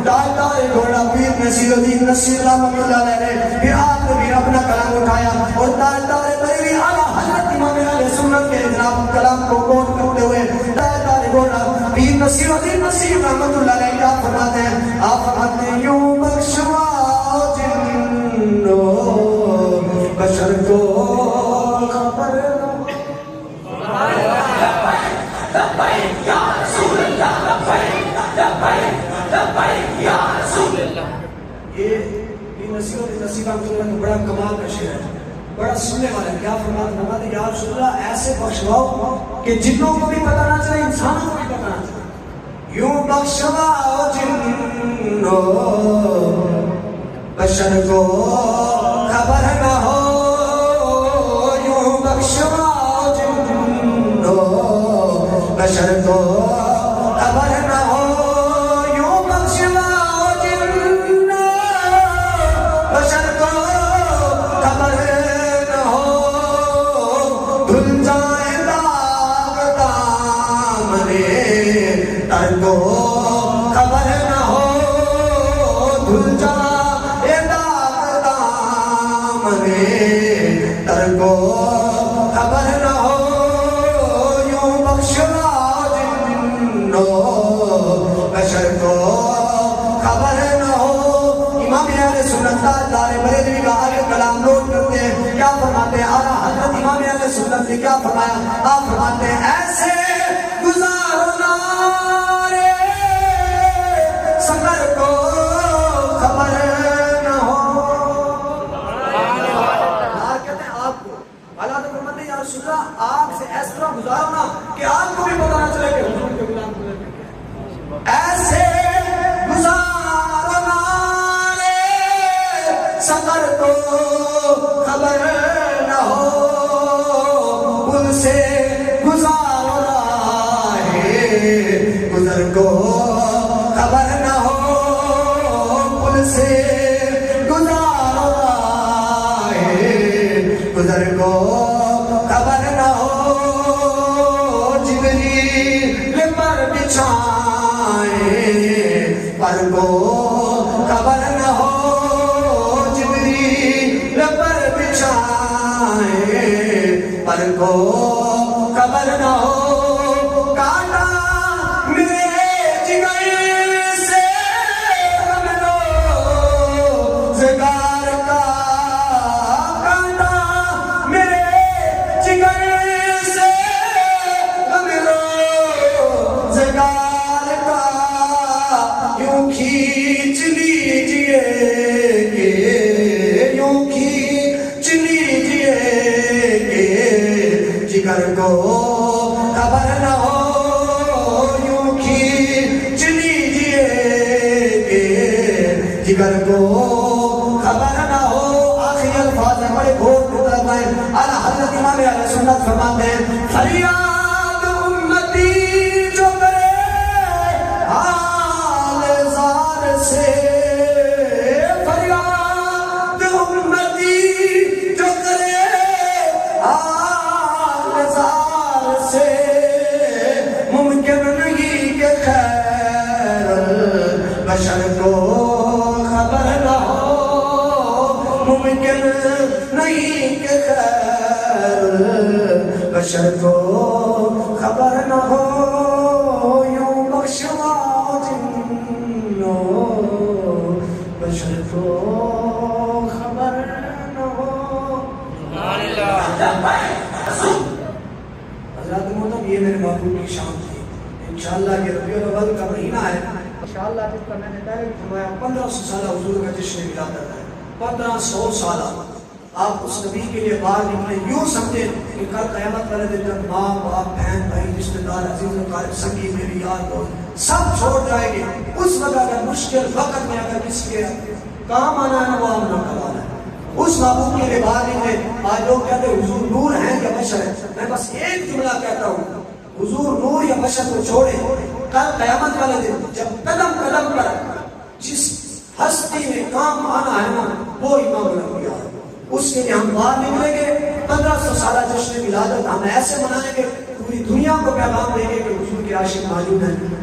تاجدار گھوڑا پیر نصیر الدین نصیر رحمۃ اللہ علیہ نے پھر آپ نے بھی اپنا کلام اٹھایا اور تاجدار بریلوی اعلیٰ حضرت امام اہل سنت کے جناب کلام کو کوٹ کرتے ہوئے تاجدار گھوڑا پیر نصیر الدین نصیر رحمۃ اللہ علیہ کیا فرماتے ہیں؟ آپ فرماتے ہیں یوں بخشوا جنو بشر کو خبر یہ نصیب رحمۃ اللہ کا بڑا کمال کا شعر ہے، بڑا سننے والا ہے۔ کیا فرماتے ہیں؟ یا رسول اللہ ایسے بخشواؤ کہ جنوں کو بھی پتہ نہ چلے، انسانوں کو بھی پتہ نہ چلے۔ یوں بخشواؤ جنوں بشر کو خبر نہ ہو، یوں بخشواؤ جنوں بشر کو خبر نہ ہو، یوں بخشواؤ جنوں بشر کو خبر نہ ہو، دھل جائے داغ دامنے تر کو خبر نہ ہو، دھل جائے داغ دامنے تر کو خبر نہ ہو، یوں بخشواؤ جنوں بشر کو خبر نہ ہو۔ امام اہل سنت تاجدار بریلوی کا آگے کلام نوٹ کرتے ہیں، کیا فرماتے ہیں؟ اعلیٰ حضرت امام اہل سنت نے کیا فرمایا؟ آپ فرماتے ہیں ایسے گزارو نارے سفر کو خبر نہ ہو۔ نار کہتے ہیں آگ کو، اللہ تو فرماتے ہیں یا رسول اللہ آگ سے اس طرح گزارو نا کہ آگ کو بھی پتہ نہ چلے کہ حضور کے غلام کو ایسے گزارو نارے سفر کو خبر نہ ہو، ان سے گزارو راہ گزر کو خبر نہ ہو، ان سے گزارو راہ گزر کو خبر نہ ہو، جبریل پر بچھائے پر کو خبر نہ ہو، جبریل پر بچھائے پر کو خبر نہ ہو، کاٹا میرے جگر سے روزگار کا، کاٹا میرے جگر سے روزگار کا، یوں کھینچ لیجئے کہ یوں کھینچ لیجئے کہ جگر کو خبر نہ ہو، یوں کھینچ لیجئے کہ جگر کو خبر نہ ہو۔ آخری الفاظ ہیں بڑے گھوٹ کی طرف آئے، اعلیٰ حضرت امام اہل سنت فرماتے ہیں فریاد امتی جو کرے حال زار سے، فریاد امتی جو کرے حال زار سے، ممکن نہیں کہ خیر البشر کو خبر نہ ہو، ممکن نہیں کہ خیر البشر کو خبر نہ ہو، یوں بخشواؤ جنوں بشر کو خبر نہ ہو۔ حضرات محترم یہ میرے محبوب کی شان تھی۔ انشاءاللہ کہ ربیع الاول کا مہینہ ہے، انشاءاللہ جس کا میں نے پہلے بھی فرمایا 1500 سالہ حضور کا جشن ولادت ہے، 1500 سالہ آپ اس نبی کے لیے باہر نکلے، یوں سمجھیں کہ کل قیامت والے دن جب ماں باپ بہن بھائی رشتہ دار عزیز و قارب سنگی میری یار دوست سب چھوڑ جائیں گے، اس وقت اگر مشکل وقت میں اگر کسی کے کام آنا ہے وہ آمنا کروانا ہے، اس محبوب کے لیے باہر نکلے۔ آج لوگ کہتے ہیں حضور نور ہیں یا بشر ہے، میں بس ایک جملہ کہتا ہوں، حضور نور یا بشر کو چھوڑے، کل قیامت والے دن جب قدم قدم پر جس ہستی میں کام آنا ہے نا وہ امام الانبیاء ہے، اس کے لیے ہم باہر نکلیں گے۔ 1500 سالہ جشن ولادت ہم ایسے منائیں گے، پوری دنیا کو پیغام دیں گے کہ حضور کے عاشق موجود ہیں۔